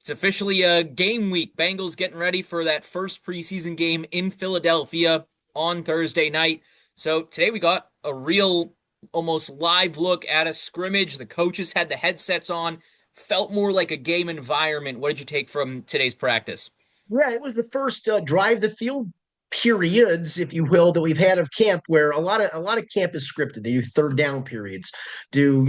It's officially a game week. Bengals getting ready for that first preseason game in Philadelphia on Thursday night. So today we got a real, almost live look at a scrimmage. The coaches had the headsets on, felt more like a game environment. What did you take from today's practice? Yeah, it was the first drive the field periods, if you will, that we've had of camp, where a lot of camp is scripted. They do third down periods, do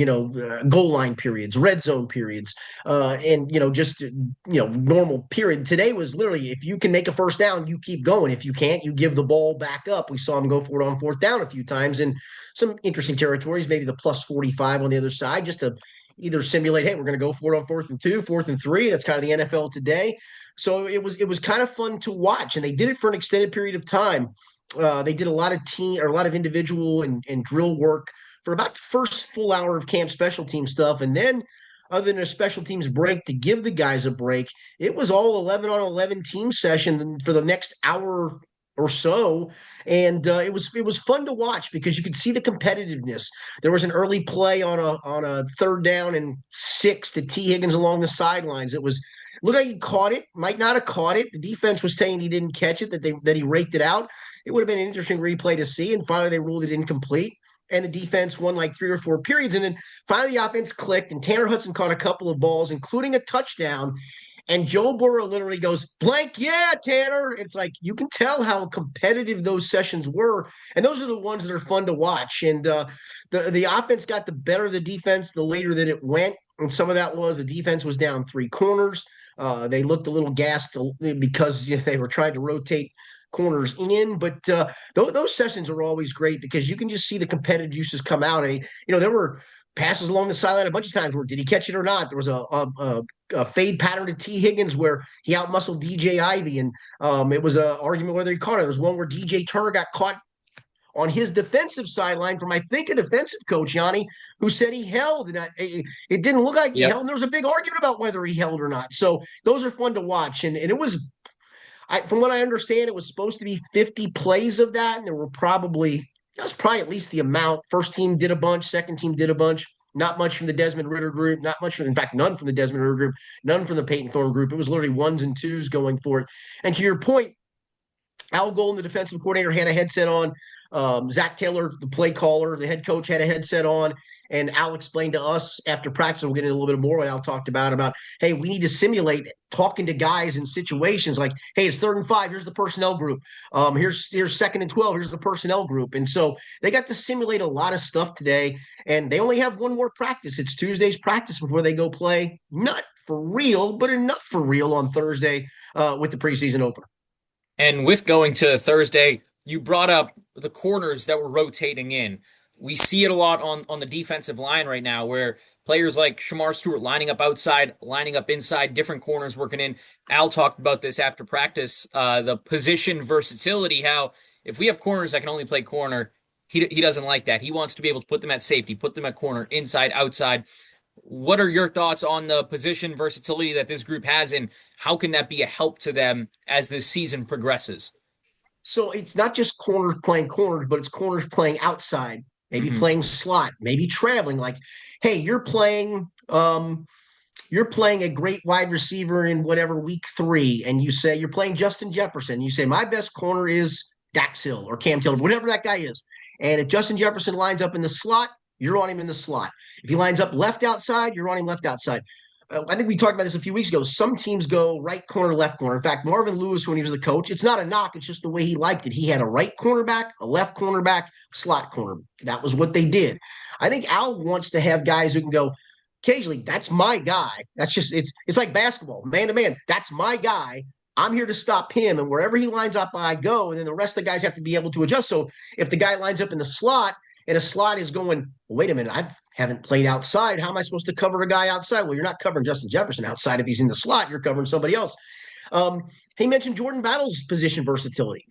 goal line periods, red zone periods, and just normal period. Today was literally, if you can make a first down, you keep going. If you can't, you give the ball back up. We saw him go for it on fourth down a few times in some interesting territories, maybe the plus 45 on the other side, just to either simulate, hey, we're going to go for it on fourth and two, fourth and three. That's kind of the NFL today. So it was kind of fun to watch, and they did it for an extended period of time. They did a lot of team or a lot of individual and drill work for about the first full hour of camp special team stuff, and then other than a special teams break to give the guys a break, it was all 11 on 11 team session for the next hour or so, and it was fun to watch because you could see the competitiveness. There was an early play on a third down and 6 to T Higgins along the sidelines. It was looked like he caught it, might not have caught it. The defense was saying he didn't catch it, that he raked it out. It would have been an interesting replay to see. And finally, they ruled it incomplete. And the defense won like 3 or 4 periods. And then finally, the offense clicked, and Tanner Hudson caught a couple of balls, including a touchdown. And Joe Burrow literally goes, blank, yeah, Tanner. It's like you can tell how competitive those sessions were. And those are the ones that are fun to watch. And the offense got the better of the defense the later that it went. And some of that was the defense was down 3 corners. They looked a little gassed because they were trying to rotate corners in, but those sessions are always great because you can just see the competitive juices come out. There were passes along the sideline a bunch of times where did he catch it or not? There was a fade pattern to T Higgins where he outmuscled DJ Ivy, and it was an argument whether he caught it. There was one where DJ Turner got caught on his defensive sideline from, I think, a defensive coach, Yanni, who said he held, and it didn't look like he Yep. held. And there was a big argument about whether he held or not. So those are fun to watch, and it was, from what I understand, it was supposed to be 50 plays of that, and that was probably at least the amount. First team did a bunch, second team did a bunch. Not much from the Desmond Ritter group, not much from, in fact, none from the Desmond Ritter group, none from the Peyton Thorne group. It was literally ones and twos going for it. And to your point, Al Golden, the defensive coordinator, had a headset on. Zach Taylor, the play caller, the head coach, had a headset on. And Al explained to us after practice, we'll get into a little bit more what Al talked about, hey, we need to simulate talking to guys in situations like, hey, it's 3rd and 5. Here's the personnel group. Here's 2nd and 12. Here's the personnel group. And so they got to simulate a lot of stuff today. And they only have one more practice. It's Tuesday's practice before they go play. Not for real, but enough for real on Thursday with the preseason opener. And with going to Thursday, you brought up the corners that were rotating in. We see it a lot on the defensive line right now where players like Shamar Stewart lining up outside, lining up inside, different corners working in. Al talked about this after practice, the position versatility, how if we have corners that can only play corner, he doesn't like that. He wants to be able to put them at safety, put them at corner, inside, outside. What are your thoughts on the position versatility that this group has, and how can that be a help to them as this season progresses? So it's not just corners playing corners, but it's corners playing outside, maybe Mm-hmm. playing slot, maybe traveling. Like, hey, you're playing a great wide receiver in whatever week 3, and you say you're playing Justin Jefferson. You say my best corner is Dax Hill or Cam Taylor, whatever that guy is. And if Justin Jefferson lines up in the slot, you're on him in the slot. If he lines up left outside, you're on him left outside. I think we talked about this a few weeks ago. Some teams go right corner, left corner. In fact, Marvin Lewis, when he was the coach, it's not a knock. It's just the way he liked it. He had a right cornerback, a left cornerback, slot corner. That was what they did. I think Al wants to have guys who can go, occasionally, that's my guy. That's just, it's like basketball, man to man. That's my guy. I'm here to stop him. And wherever he lines up, I go. And then the rest of the guys have to be able to adjust. So if the guy lines up in the slot and a slot is going, well, wait a minute, I haven't played outside. How am I supposed to cover a guy outside? Well, you're not covering Justin Jefferson outside. If he's in the slot, you're covering somebody else. He mentioned Jordan Battle's position versatility.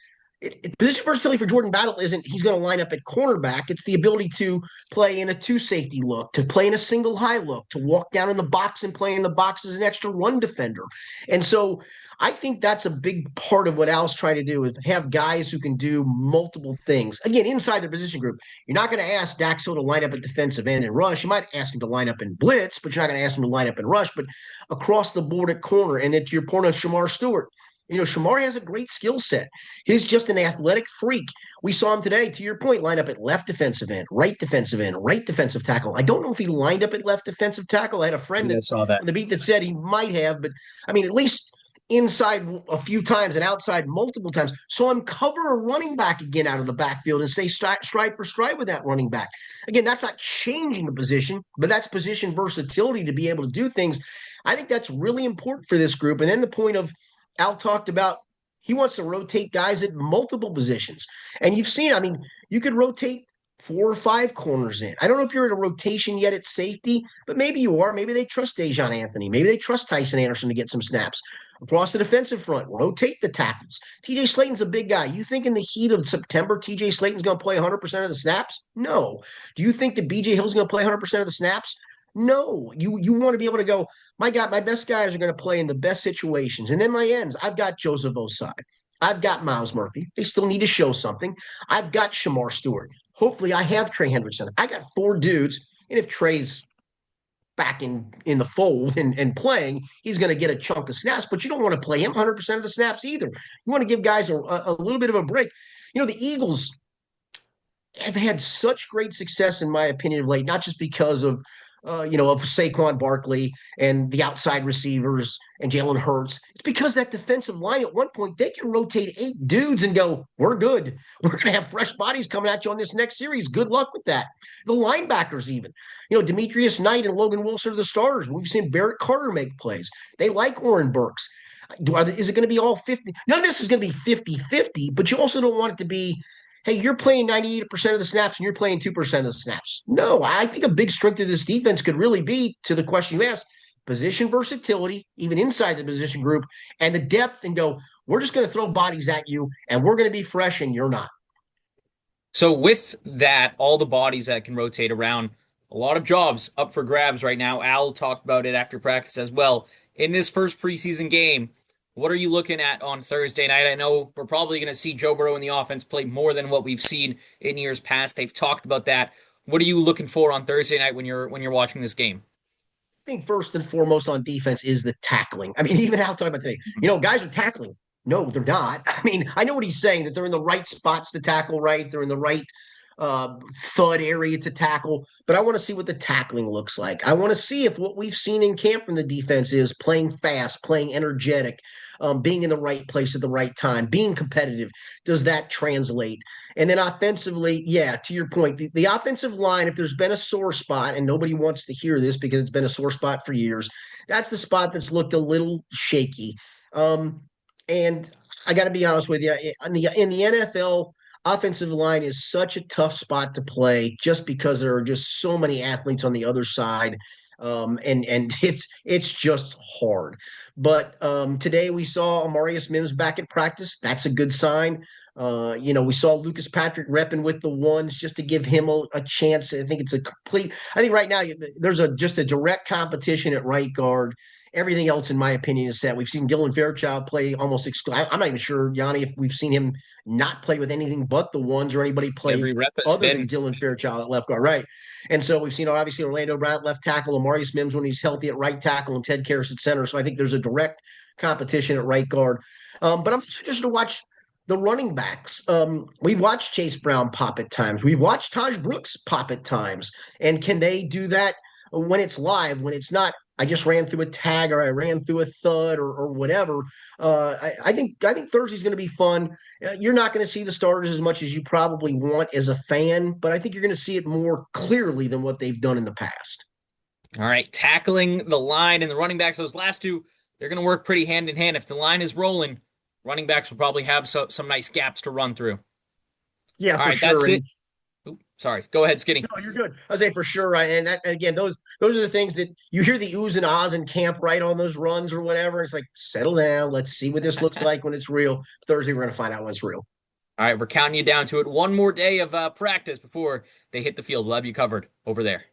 Position versatility for Jordan Battle isn't he's going to line up at cornerback. It's the ability to play in a two safety look, to play in a single high look, to walk down in the box and play in the box as an extra run defender. And so I think that's a big part of what Al's trying to do is have guys who can do multiple things. Again, inside the position group, you're not going to ask Daxo to line up at defensive end and rush. You might ask him to line up in blitz, but you're not going to ask him to line up and rush. But across the board at corner, and at your point of Shamar Stewart, Shamar has a great skill set. He's just an athletic freak. We saw him today, to your point, line up at left defensive end, right defensive tackle. I don't know if he lined up at left defensive tackle. I had a friend Yeah, I that saw that. on the beat that said he might have, but I mean, at least inside a few times and outside multiple times. Saw him cover a running back again out of the backfield and stay stride for stride with that running back. Again, that's not changing the position, but that's position versatility to be able to do things. I think that's really important for this group. And then the point of Al talked about he wants to rotate guys at multiple positions. And you've seen, I mean, you could rotate 4 or 5 corners in. I don't know if you're in a rotation yet at safety, but maybe you are. Maybe they trust Dejon Anthony. Maybe they trust Tyson Anderson to get some snaps. Across the defensive front, rotate the tackles. TJ Slayton's a big guy. You think in the heat of September, TJ Slayton's going to play 100% of the snaps? No. Do you think that BJ Hill's going to play 100% of the snaps? No. You want to be able to go, my God, my best guys are going to play in the best situations. And then my ends, I've got Joseph Osai. I've got Miles Murphy. They still need to show something. I've got Shamar Stewart. Hopefully, I have Trey Hendrickson. I got 4 dudes. And if Trey's back in the fold and playing, he's going to get a chunk of snaps, but you don't want to play him 100% of the snaps either. You want to give guys a little bit of a break. The Eagles have had such great success, in my opinion, of late, not just because of Saquon Barkley and the outside receivers and Jalen Hurts. It's because that defensive line at one point, they can rotate 8 dudes and go, we're good. We're going to have fresh bodies coming at you on this next series. Good luck with that. The linebackers even. Demetrius Knight and Logan Wilson are the starters. We've seen Barrett Carter make plays. They like Oren Burks. Is it going to be all 50? None of this is going to be 50-50, but you also don't want it to be, hey, you're playing 98% of the snaps and you're playing 2% of the snaps. No, I think a big strength of this defense could really be, to the question you asked, position versatility, even inside the position group, and the depth, and go, we're just going to throw bodies at you and we're going to be fresh and you're not. So with that, all the bodies that can rotate around, a lot of jobs up for grabs right now. Al talked about it after practice as well. In this first preseason game, what are you looking at on Thursday night? I know we're probably going to see Joe Burrow in the offense play more than what we've seen in years past. They've talked about that. What are you looking for on Thursday night when you're watching this game? I think first and foremost on defense is the tackling. I mean, even Al talking about today, guys are tackling. No, they're not. I mean, I know what he's saying, that they're in the right spots to tackle, right? They're in the right thud area to tackle, but I want to see what the tackling looks like. I want to see if what we've seen in camp from the defense is playing fast, playing energetic, being in the right place at the right time, being competitive. Does that translate? And then offensively, yeah, to your point, the offensive line, if there's been a sore spot, and nobody wants to hear this because it's been a sore spot for years, that's the spot that's looked a little shaky. And I got to be honest with you, in the NFL, offensive line is such a tough spot to play just because there are just so many athletes on the other side. And it's just hard. But today we saw Amarius Mims back at practice. That's a good sign. We saw Lucas Patrick repping with the ones just to give him a chance. I think it's a complete. I think right now there's just a direct competition at right guard. Everything else, in my opinion, is set. We've seen Dylan Fairchild play almost. I'm not even sure, Yanni, if we've seen him not play with anything but the ones, or anybody play Every rep has other than been. Dylan Fairchild at left guard, right? And so we've seen obviously Orlando Brown at left tackle, Amarius Mims when he's healthy at right tackle, and Ted Karras at center. So I think there's a direct competition at right guard. But I'm just to watch the running backs. We've watched Chase Brown pop at times. We've watched Taj Brooks pop at times. And can they do that when it's live, when it's not, I just ran through a tag or I ran through a thud or whatever. I think Thursday's going to be fun. You're not going to see the starters as much as you probably want as a fan, but I think you're going to see it more clearly than what they've done in the past. All right, tackling the line and the running backs, those last two, they're going to work pretty hand in hand. If the line is rolling, running backs will probably have some nice gaps to run through. Yeah, All for right, that's sure. it. Ooh, sorry, go ahead, Skinny. No, you're good. I say for sure. And that again, those are the things that you hear the oohs and ahs in camp, right, on those runs or whatever. It's like, settle down. Let's see what this looks like when it's real. Thursday, we're going to find out when it's real. All right, we're counting you down to it. One more day of practice before they hit the field. We'll have you covered over there.